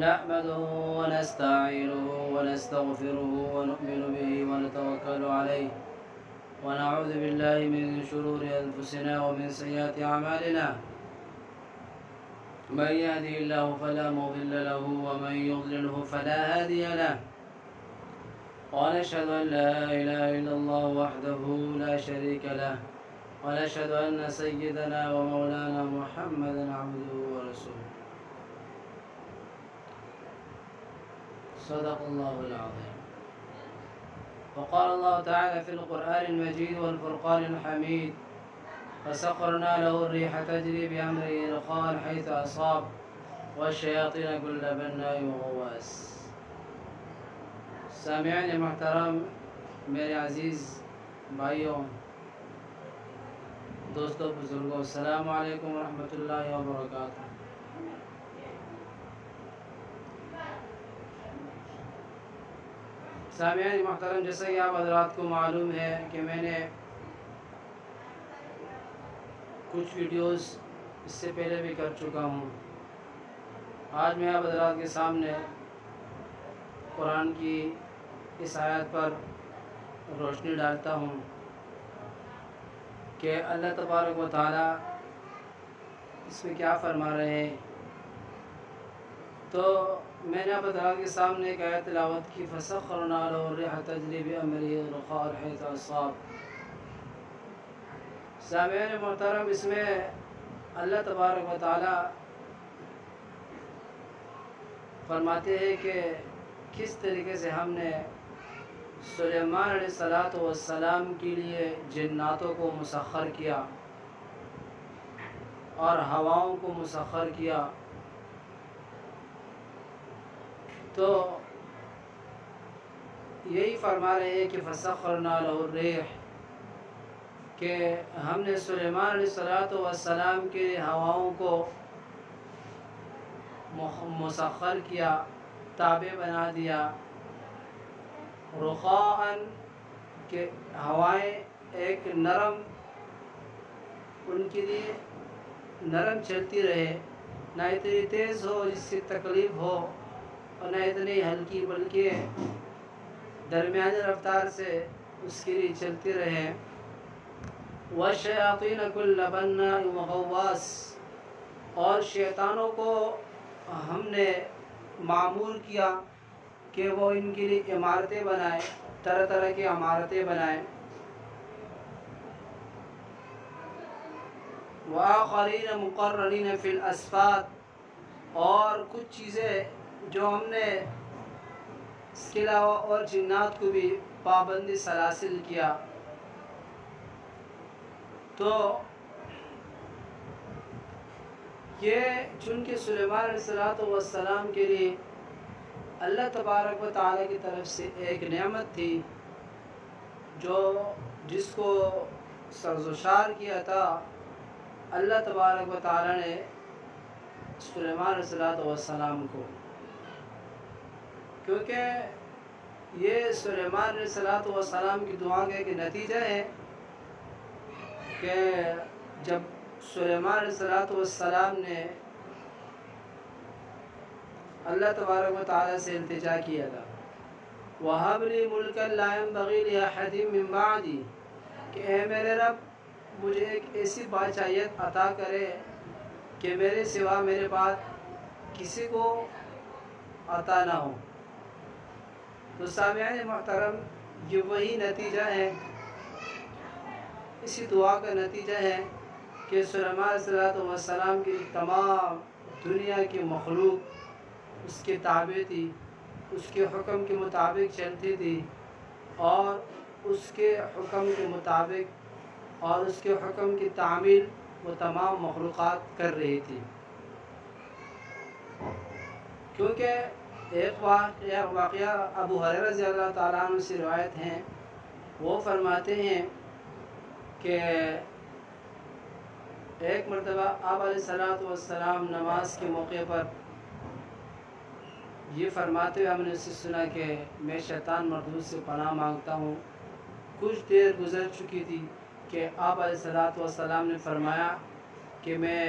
نحمده ونستعينه ونستغفره ونؤمن به ونتوكل عليه ونعوذ بالله من شرور أنفسنا ومن سيئات أعمالنا. من يهده الله فلا مضل له ومن يضلله فلا هادي له. ونشهد أن لا إله إلا الله وحده لا شريك له ونشهد أن سيدنا ومولانا محمدا عبده ورسوله. صدق الله العظيم. وقال الله تعالى في القرآن المجيد والفرقان الحميد: فسخرنا له الريح تجري بأمره رخاء حيث أصاب والشياطين كل بناء وغواص. سامعین محترم، میرے عزیز بھائیوں، دوستوں، بزرگوں، السلام علیکم ورحمۃ اللہ وبرکاتہ۔ سامعین محترم، جیسا کہ آپ حضرات کو معلوم ہے کہ میں نے کچھ ویڈیوز اس سے پہلے بھی کر چکا ہوں۔ آج میں آپ حضرات کے سامنے قرآن کی اس آیت پر روشنی ڈالتا ہوں کہ اللہ تبارک و تعالیٰ اس میں کیا فرما رہے ہیں۔ تو میں نے آپ حضرات کے سامنے ایک آیت تلاوت کی: فَسَخَّرْنَا لَهُ الرِّيحَ تَجْرِي بِأَمْرِهِ رُخَاءً حَيْثُ أَصَابَ۔ سامعین محترم، اس میں اللہ تبارک و تعالیٰ فرماتے ہیں کہ کس طریقے سے ہم نے سلیمان علیہ السلام کے لیے جناتوں کو مسخر کیا اور ہواؤں کو مسخر کیا۔ تو یہی فرما رہے ہیں کہ فَسَخَّرْنَا لَهُ الرِّيحَ، کہ ہم نے سلیمان علیہ السلام کے ہواؤں کو مسخر کیا، تابع بنا دیا۔ رخاءً، کہ ہوائیں ایک نرم، ان کے لیے نرم چلتی رہے، نہ اتنی تیز ہو جس سے تکلیف ہو اور نہ اتنی ہلکی، بلکہ درمیانی رفتار سے اس کے لیے چلتی رہے۔ وَالشَّيَاطِينَ كُلَّ بَنَّاءٍ وَغَوَّاصٍ، اور شیطانوں کو ہم نے معمور کیا کہ وہ ان کے لیے عمارتیں بنائیں، طرح طرح کی عمارتیں بنائیں۔ وَآخَرِينَ مُقَرَّنِينَ فِي الْأَصْفَادِ، اور کچھ چیزیں جو ہم نے اس کے علاوہ اور جنات کو بھی پابندی سلاسل کیا۔ تو یہ چونکہ سلیمان علیہ السلام کے لیے اللہ تبارک و تعالیٰ کی طرف سے ایک نعمت تھی، جس کو سرزشار کیا تھا اللہ تبارک و تعالیٰ نے سلیمان علیہ السلام کو، کیونکہ یہ سلیمان علیہ السلام کی دعا کا ایک نتیجہ ہے کہ جب سلیمان علیہ السلام نے اللہ تبارک و تعالیٰ سے التجا کیا تھا: وَهَبْ لِي مُلْكًا لَا يَنبَغِي لِأَحَدٍ مِّن بَعْدِي، کہ اے میرے رب، مجھے ایک ایسی بادشاہیت عطا کرے کہ میرے سوا، میرے بعد کسی کو عطا نہ ہو۔ تو سامعین محترم، یہ وہی نتیجہ ہے، اسی دعا کا نتیجہ ہے کہ سلیمان علیہ السلام کی تمام دنیا کی مخلوق اس کے تابع تھی، اس کے حکم کے مطابق چلتی تھی، اور اس کے حکم کے مطابق اور اس کے حکم کی تعمیل وہ تمام مخلوقات کر رہی تھی۔ کیونکہ ایک واقعہ ابو ہریرہ رضی اللہ تعالیٰ عنہ سے روایت ہیں، وہ فرماتے ہیں کہ ایک مرتبہ آپ علیہ السلام نماز کے موقع پر یہ فرماتے ہوئے ہم نے اس سے سنا کہ میں شیطان مردود سے پناہ مانگتا ہوں۔ کچھ دیر گزر چکی تھی کہ آپ علیہ السلام نے فرمایا کہ میں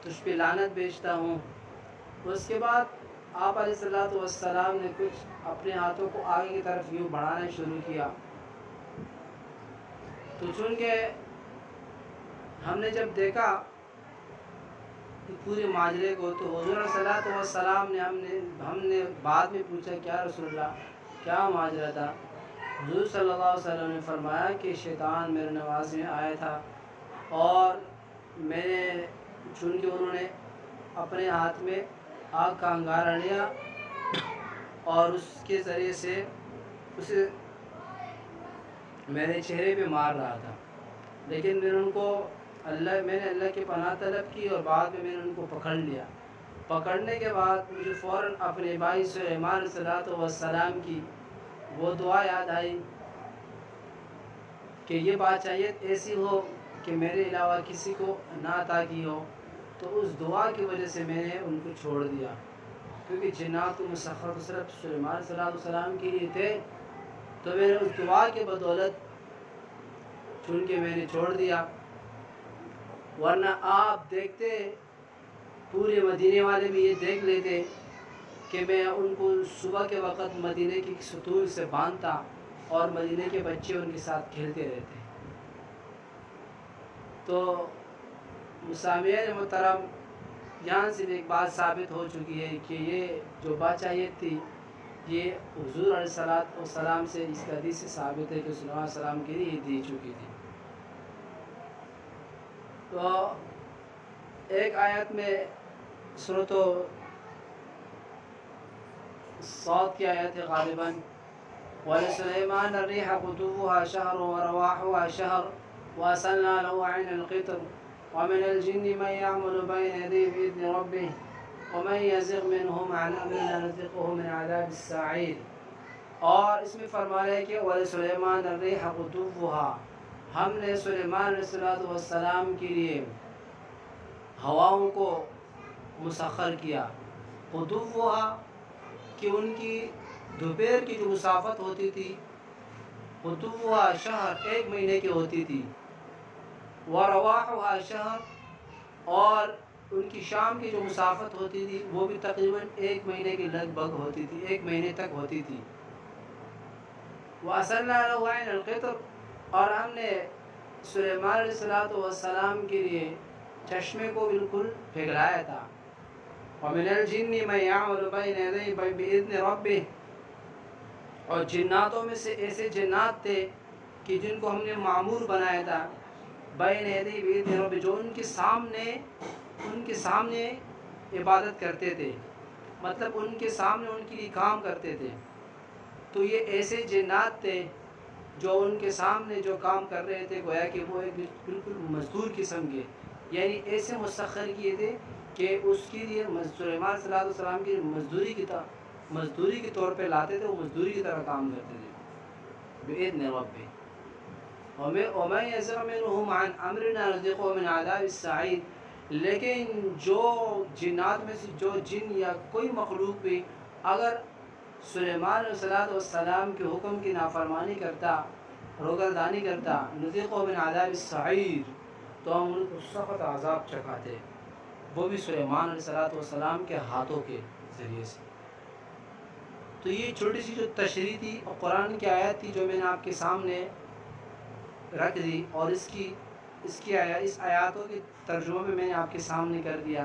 تجھ پہ لعنت بھیجتا ہوں۔ اس کے بعد آپ علیہ الصلوۃ والسلام نے کچھ اپنے ہاتھوں کو آگے کی طرف یوں بڑھانا شروع کیا، تو چونکہ ہم نے جب دیکھا پورے ماجرے کو، تو حضور علیہ الصلوۃ والسلام نے ہم نے بعد میں پوچھا کیا رسول اللہ کیا ماجرا تھا؟ حضور صلی اللہ علیہ وسلم نے فرمایا کہ شیطان میرے نماز میں آیا تھا، اور میں نے چونکہ انہوں نے اپنے ہاتھ میں آگ کا انگارہ لیا اور اس کے ذریعے سے اسے میرے چہرے پہ مار رہا تھا، لیکن میں نے اللہ کی پناہ طلب کی، اور بعد میں نے ان کو پکڑ لیا۔ پکڑنے کے بعد مجھے فوراً اپنے بھائی سلیمان علیہ الصلوۃ والسلام کی وہ دعا یاد آئی کہ یہ بادشاہیت ایسی ہو کہ میرے علاوہ کسی کو نہ عطا کی ہو۔ تو اس دعا کی وجہ سے میں نے ان کو چھوڑ دیا، کیونکہ جنات مسخر صرف سلیمان علیہ الصلوۃ والسلام کے لیے تھے، تو میں نے اس دعا کے بدولت چن کے میں نے چھوڑ دیا۔ ورنہ آپ دیکھتے پورے مدینے والے بھی یہ دیکھ لیتے کہ میں ان کو صبح کے وقت مدینے کی ستون سے باندھتا اور مدینے کے بچے ان کے ساتھ کھیلتے رہتے۔ تو مسامعین محترم، یہاں سے بھی ایک بات ثابت ہو چکی ہے کہ یہ جو بادشاہیت تھی یہ حضور علیہ الصلوۃ والسلام سے اس حدیث سے ثابت ہے کہ صلی اللہ علیہ وسلم کے لیے دی چکی تھی۔ تو ایک آیت میں سورۃ صاد کی آیت ہے غالباً، وَلِسُلَيْمَانَ الرِّيحَ غُدُوُّهَا شَهْرٌ وَرَوَاحُهَا شَهْرٌ وَأَسَلْنَا لَهُ عَيْنَ الْقِطْرِ وَمِنَ الْجِنِّ مَن يَعْمَلُ بَيْنَ يَدَيْهِ بِإِذْنِ رَبِّهِ وَمَن يَزِغْ مِنْهُمْ عَنْ أَمْرِنَا نُذِقْهُ مِنْ عَذَابِ السَّعِيرِ۔ اور اس میں فرمایا ہے کہ وَلِسُلَيْمَانَ الرِّيحَ غُدُوُّهَا، ہم نے سلیمان علیہ الصلوۃ والسلام کے لیے ہواؤں کو مسخر کیا۔ غُدُوُّهَا کہ ان کی دوپہر کی جو مسافت ہوتی تھی، غُدُوُّهَا شہر ایک مہینے کی ہوتی تھی، وَرَوَاحُهَا شہر اور ان کی شام کی جو مسافت ہوتی تھی وہ بھی تقریباً ایک مہینے کی لگ بھگ ہوتی تھی، ایک مہینے تک ہوتی تھی۔ وَأَسَلْنَا لَهُ عَيْنَ الْقِطْرِ، اور ہم نے سلیمان علیہ الصلوۃ والسلام کے لیے چشمے کو بالکل پھگلایا تھا۔ وَمِنَ الْجِنِّ مَن يَعْمَلُ بَيْنَ يَدَيْهِ بِإِذْنِ رَبِّهِ، اور جناتوں میں سے ایسے جنات تھے کہ جن کو ہم نے معمور بنایا تھا، بَيْنَ يَدَيْهِ بِإِذْنِ رَبِّهِ، جو ان کے سامنے عبادت کرتے تھے، مطلب ان کے سامنے ان کے لیے کام کرتے تھے۔ تو یہ ایسے جنات تھے جو ان کے سامنے جو کام کر رہے تھے گویا کہ وہ ایک بالکل مزدور قسم کے، یعنی ایسے مسخر کیے تھے کہ اس کے لیے سلیمان صلی اللہ علیہ وسلم کی مزدوری کے طور پہ لاتے تھے، وہ مزدوری کی طرح کام کرتے تھے۔ بِإِذْنِ رَبِّهِ وَمَن يَزِغْ مِنْهُمْ عَنْ أَمْرِنَا نُذِقْهُ مِنْ عَذَابِ السَّعِيرِ، لیکن جو جنات میں سے جو جن یا کوئی مخلوق بھی اگر سلیمان علیہ السلام کے حکم کی نافرمانی کرتا، روگردانی کرتا، نُذِقْهُ مِنْ عَذَابِ السَّعِيرِ، تو ہم ان کو سخت عذاب چکھاتے، وہ بھی سلیمان علیہ السلام کے ہاتھوں کے ذریعے سے۔ تو یہ چھوٹی سی جو تشریح تھی اور قرآن کی آیت تھی جو میں نے آپ کے سامنے رکھ دی، اور اس آیاتوں کے ترجمہ میں نے آپ کے سامنے کر دیا۔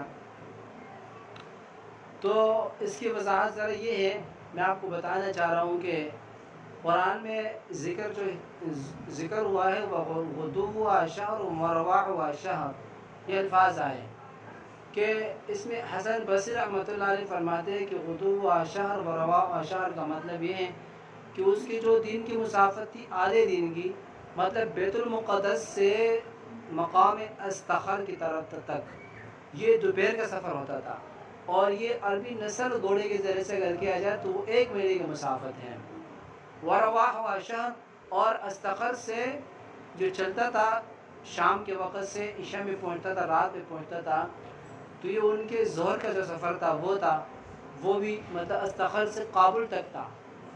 تو اس کی وضاحت ذرا یہ ہے، میں آپ کو بتانا چاہ رہا ہوں کہ قرآن میں ذکر ہوا ہے وَغُدُوُّهَا شَهْرٌ وَرَوَاحُهَا شَهْرٌ، یہ الفاظ آئے کہ اس میں حسن بصری رحمۃ اللہ علیہ فرماتے ہیں کہ غُدُوُّهَا شَهْرٌ وَرَوَاحُهَا شَهْرٌ کا مطلب یہ ہے کہ اس کی جو دین کی مسافت تھی آدھے دن کی، مطلب بیت المقدس سے مقام استخر کی طرف تک یہ دوپہر کا سفر ہوتا تھا، اور یہ عربی نسل گھوڑے کے ذریعے سے اگر کیا جائے تو وہ ایک مہینے کی مسافت ہے۔ وَرَوَاحُهَا شَهْرٌ، اور استخر سے جو چلتا تھا شام کے وقت سے عشاء میں پہنچتا تھا، رات میں پہنچتا تھا، تو یہ ان کے ظہر کا جو سفر تھا وہ تھا، وہ بھی مطلب استخر سے کابل تک تھا۔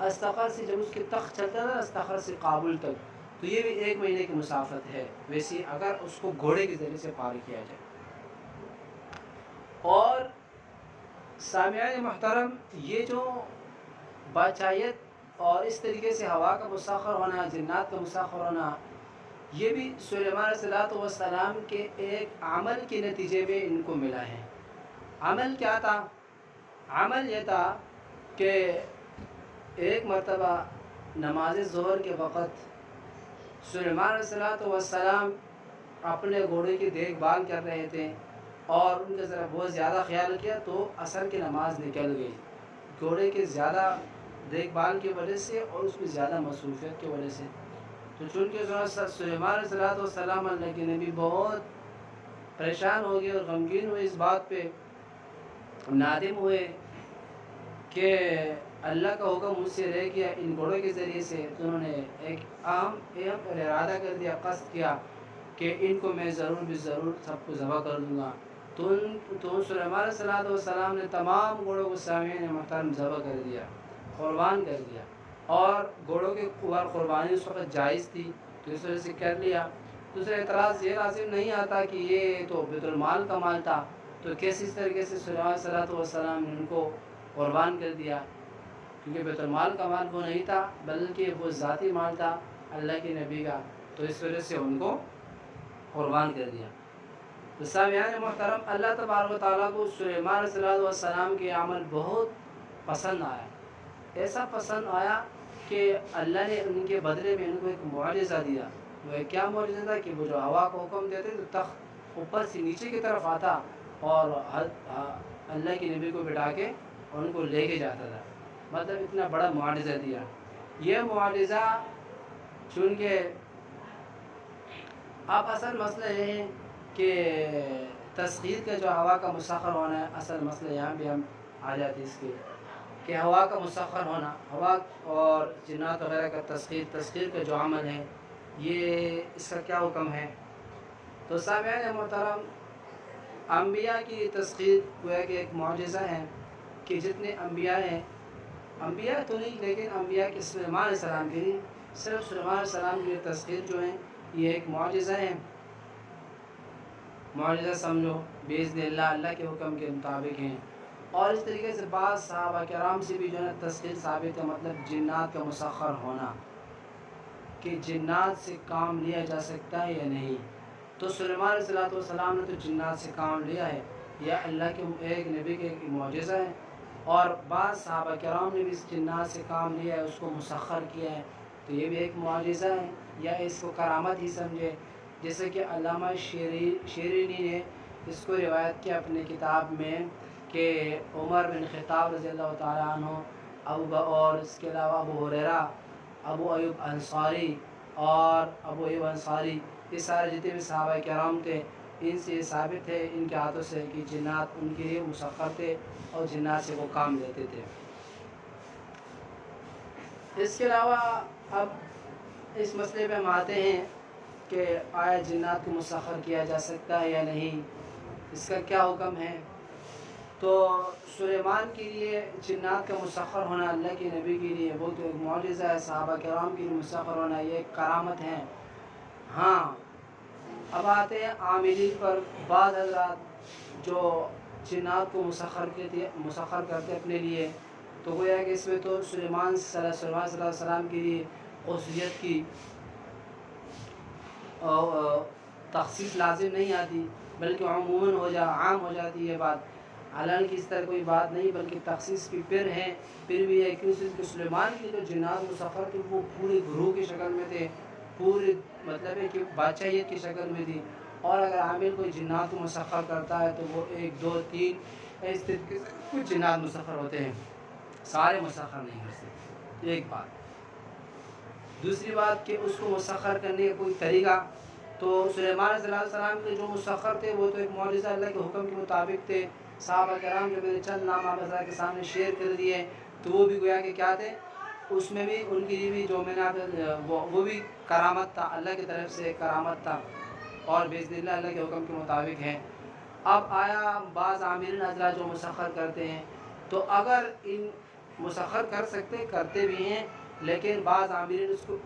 استخر سے جب اس کے تخت چلتا تھا استخر سے کابل تک، تو یہ بھی ایک مہینے کی مسافت ہے، ویسے اگر اس کو گھوڑے کے ذریعے سے پار کیا جائے۔ اور سامعین محترم، یہ جو بادشاہیت اور اس طریقے سے ہوا کا مسخر ہونا، جنات کا مسخر ہونا، یہ بھی سلیمان علیہ السلام کے ایک عمل کے نتیجے میں ان کو ملا ہے۔ عمل کیا تھا؟ عمل یہ تھا کہ ایک مرتبہ نماز ظہر کے وقت سلیمان علیہ السلام اپنے گھوڑے کی دیکھ بھال کر رہے تھے اور ان کا ذرا بہت زیادہ خیال کیا تو عصر کی نماز نکل گئی، گھوڑے کے زیادہ دیکھ بھال کی وجہ سے اور اس میں زیادہ مصروفیت کی وجہ سے۔ تو چونکہ سلیمان علیہ السلام اللہ کے نبی بہت پریشان ہو گئے اور غمگین ہوئے، اس بات پہ نادم ہوئے کہ اللہ کا حکم مجھ سے رہ گیا ان گھوڑوں کے ذریعے سے، تو انہوں نے ایک اہم ارادہ کر دیا، قصد کیا کہ ان کو میں ضرور بھی ضرور سب کو ذبح کر دوں گا۔ تو سلیمان علیہ السلام نے تمام گھوڑوں کو سامعین محترم ذبح کر دیا، قربان کر دیا، اور گھوڑوں کے اوپر قربانی اس وقت جائز تھی تو اس وجہ سے کر لیا۔ دوسرا اعتراض یہ لازم نہیں آتا کہ یہ تو بیت المال کا مال تھا، تو کیسے اس طریقے سے سلیمان علیہ السلام نے ان کو قربان کر دیا، کیونکہ بیت المال کا مال وہ نہیں تھا بلکہ وہ ذاتی مال تھا اللہ کے نبی کا، تو اس وجہ سے ان کو قربان کر دیا۔ تو سامعین محترم، اللہ تبارک و تعالیٰ کو سلیمان علیہ السلام کے عمل بہت پسند آیا، ایسا پسند آیا کہ اللہ نے ان کے بدلے میں ان کو ایک معجزہ دیا۔ وہ کیا معجزہ تھا کہ وہ جو ہوا کو حکم دیتے تو تخت اوپر سے نیچے کی طرف آتا اور اللہ کے نبی کو بٹھا کے ان کو لے کے جاتا تھا، مطلب اتنا بڑا معجزہ دیا۔ یہ معجزہ چونکہ اب اصل مسئلہ یہ ہے کہ تسخیر کا جو ہوا کا مسخر ہونا ہے، اصل مسئلہ یہاں بھی ہم آ جاتی اس کے کہ ہوا کا مسخر ہونا، ہوا اور جنات وغیرہ کا تسخیر کا جو عمل ہے یہ اس کا کیا حکم ہے۔ تو سامعین محترم، انبیاء کی تسخیر گویا کہ ایک معجزہ ہے کہ جتنے انبیاء ہیں، انبیاء تو نہیں لیکن انبیاء کے سلیمان علیہ السلام کے لیے، صرف سلیمان علیہ السلام کی تسخیر جو ہے یہ ایک معجزہ ہے، معجزہ سمجھو، باذن اللہ اللہ کے حکم کے مطابق ہیں۔ اور اس طریقے سے بعض صحابہ کرام سے بھی جو ہے تسخیر ثابت ہے، مطلب جنات کا مسخر ہونا، کہ جنات سے کام لیا جا سکتا ہے یا نہیں۔ تو سلیمان علیہ السلام نے تو جنات سے کام لیا ہے، یا اللہ کے ایک نبی کے ایک معجزہ ہے، اور بعض صحابہ کرام نے بھی اس جنات سے کام لیا ہے، اس کو مسخر کیا ہے، تو یہ بھی ایک معجزہ ہے، یا اس کو کرامت ہی سمجھے۔ جیسے کہ علامہ شیرینی نے اس کو روایت کیا اپنے کتاب میں کہ عمر بن خطاب رضی اللہ تعالیٰ عنہ اور اس کے علاوہ ابو ہریرہ، ابو ایوب انصاری اور ابو ایوب انصاری، یہ سارے جتنے بھی صحابہ کرام تھے ان سے یہ ثابت ہے ان کے ہاتھوں سے کہ جنات ان کے لیے مسخر تھے اور جنات سے وہ کام لیتے تھے۔ اس کے علاوہ اب اس مسئلے پہ ہم آتے ہیں کہ آیا جنات کو مسخر کیا جا سکتا ہے یا نہیں، اس کا کیا حکم ہے۔ تو سلیمان کے لیے جنات کا مسخر ہونا اللہ کے نبی کے لیے وہ تو ایک معجزہ ہے، صحابہ کرام کے لیے مسخر ہونا یہ ایک کرامت ہے۔ ہاں، اب آتے ہیں عاملین پر۔ بعض حضرات جو جنات کو مسخر کرتے اپنے لیے، تو گویا کہ اس میں تو سلیمان صلی اللہ علیہ وسلم کے لیے خصوصیت کی تخصیص لازم نہیں آتی، بلکہ عموماً عام ہو جاتی ہے بات۔ حالانکہ اس طرح کوئی بات نہیں، بلکہ تخصیص کی پھر بھی ہے کہ سلیمان کی جو جنات مسخر تھے وہ پورے گروہ کی شکل میں تھے، پورے مطلب ہے کہ بادشاہیت کی شکل میں تھی، اور اگر عامل کوئی جنات کو مسخر کرتا ہے تو وہ 1 2 3 اس طریقے سے کچھ جنات مسخر ہوتے ہیں، سارے مسخر نہیں کر سکتے، ایک بات۔ دوسری بات کہ اس کو مسخر کرنے کا کوئی طریقہ، تو سلیمان علیہ السلام کے جو مسخر تھے وہ تو ایک معجزہ اللہ کے حکم کے مطابق تھے۔ صحابہ کرام جو میں نے چند نام آپ کے سامنے شیئر کر دیے تو وہ بھی گویا کہ کیا تھے، اس میں بھی ان کے لیے بھی جو میں نے وہ بھی کرامت تھا، اللہ کی طرف سے کرامت تھا، اور باذن اللہ اللہ کے حکم کے مطابق ہے۔ اب آیا بعض عاملین حضرات جو مسخر کرتے ہیں، تو اگر ان مسخر کر سکتے کرتے بھی ہیں، لیکن بعض عاملین اس کو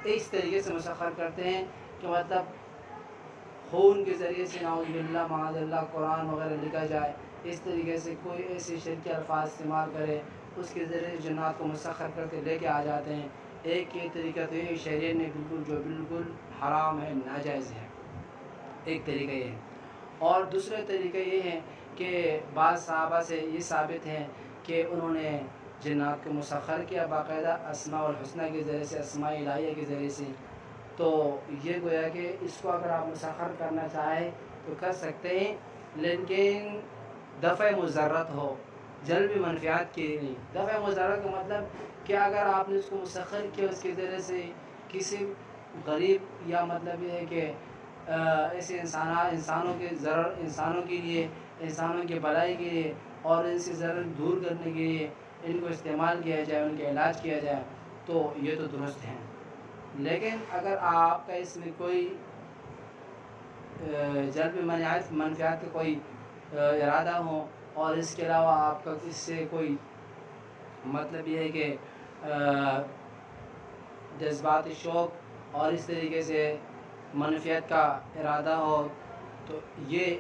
اس طریقے سے مسخر کرتے ہیں کہ مطلب خون کے ذریعے سے نعوذ باللہ معاذ اللہ قرآن وغیرہ لکھا جائے، اس طریقے سے کوئی ایسے شرکی الفاظ استعمال کرے اس کے ذریعے جنات کو مسخر کرتے لے کے آ جاتے ہیں۔ ایک یہ طریقہ تو یہ شریعت نے بالکل جو بالکل حرام ہے، ناجائز ہے، ایک طریقہ یہ ہے۔ اور دوسرے طریقہ یہ ہے کہ بعض صحابہ سے یہ ثابت ہے کہ انہوں نے جنات کو مسخر کیا باقاعدہ اسماء الحسنہ کے ذریعے سے، اسماء الہیہ کے ذریعے سے۔ تو یہ گویا کہ اس کو اگر آپ مسخر کرنا چاہیں تو کر سکتے ہیں، لیکن دفع مضرت ہو، جلب منفعت کے لیے نہیں۔ دفع مضرت کا مطلب کہ اگر آپ نے اس کو مسخر کیا اس کے ذریعے سے کسی غریب، یا مطلب یہ ہے کہ ایسے انسانوں کے ضرر، انسانوں کے لیے، انسانوں کے بھلائی کے لیے اور ان سے ضرر دور کرنے کے لیے ان کو استعمال کیا جائے، ان کا علاج کیا جائے، تو یہ تو درست ہیں۔ لیکن اگر آپ کا اس میں کوئی جلب منفعت کا کوئی ارادہ ہو اور اس کے علاوہ آپ کا اس سے کوئی مطلب یہ ہے کہ جذبات شوق اور اس طریقے سے منفعت کا ارادہ ہو، تو یہ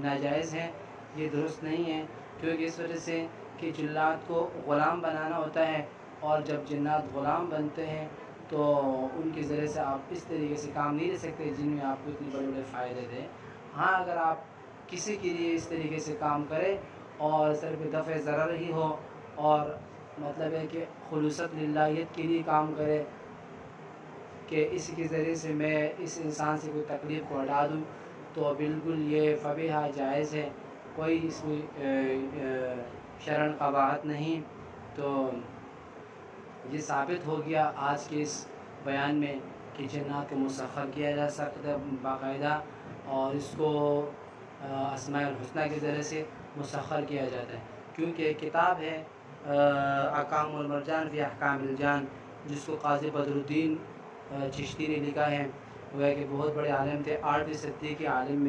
ناجائز ہے، یہ درست نہیں ہے، کیونکہ اس وجہ سے کہ جنات کو غلام بنانا ہوتا ہے، اور جب جنات غلام بنتے ہیں تو ان کے ذریعے سے آپ اس طریقے سے کام نہیں لے سکتے جن میں آپ کو اتنے بڑے بڑے فائدے دیں۔ ہاں اگر آپ کسی کے لیے اس طریقے سے کام کریں اور صرف دفع ضرر ہی ہو، اور مطلب ہے کہ خلوصت للہیت کے لیے کام کرے کہ اس کے ذریعے سے میں اس انسان سے کوئی تکلیف کو ہٹا دوں، تو بالکل یہ فبیہا جائز ہے، کوئی اس میں شرعاً قباحت نہیں۔ تو یہ ثابت ہو گیا آج کے اس بیان میں کہ جنات کو مسخر کیا جا سکتا ہے باقاعدہ، اور اس کو اسماء الحسنہ کے ذریعے سے مسخر کیا جاتا ہے، کیونکہ ایک کتاب ہے احکام المرجان فی احکام الجان، جس کو قاضی بدر الدین چشتی نے لکھا ہے۔ وہ ہے کہ بہت بڑے عالم تھے، 8ویں صدی کے عالم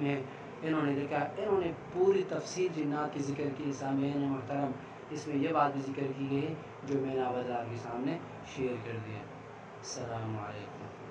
ہیں، انہوں نے لکھا، انہوں نے پوری تفصیل جنات کی ذکر کی۔ سامعین محترم، اس میں یہ بات بھی ذکر کی گئی ہے جو میں نے آواز آپ کے سامنے شیئر کر دیا۔ السلام علیکم۔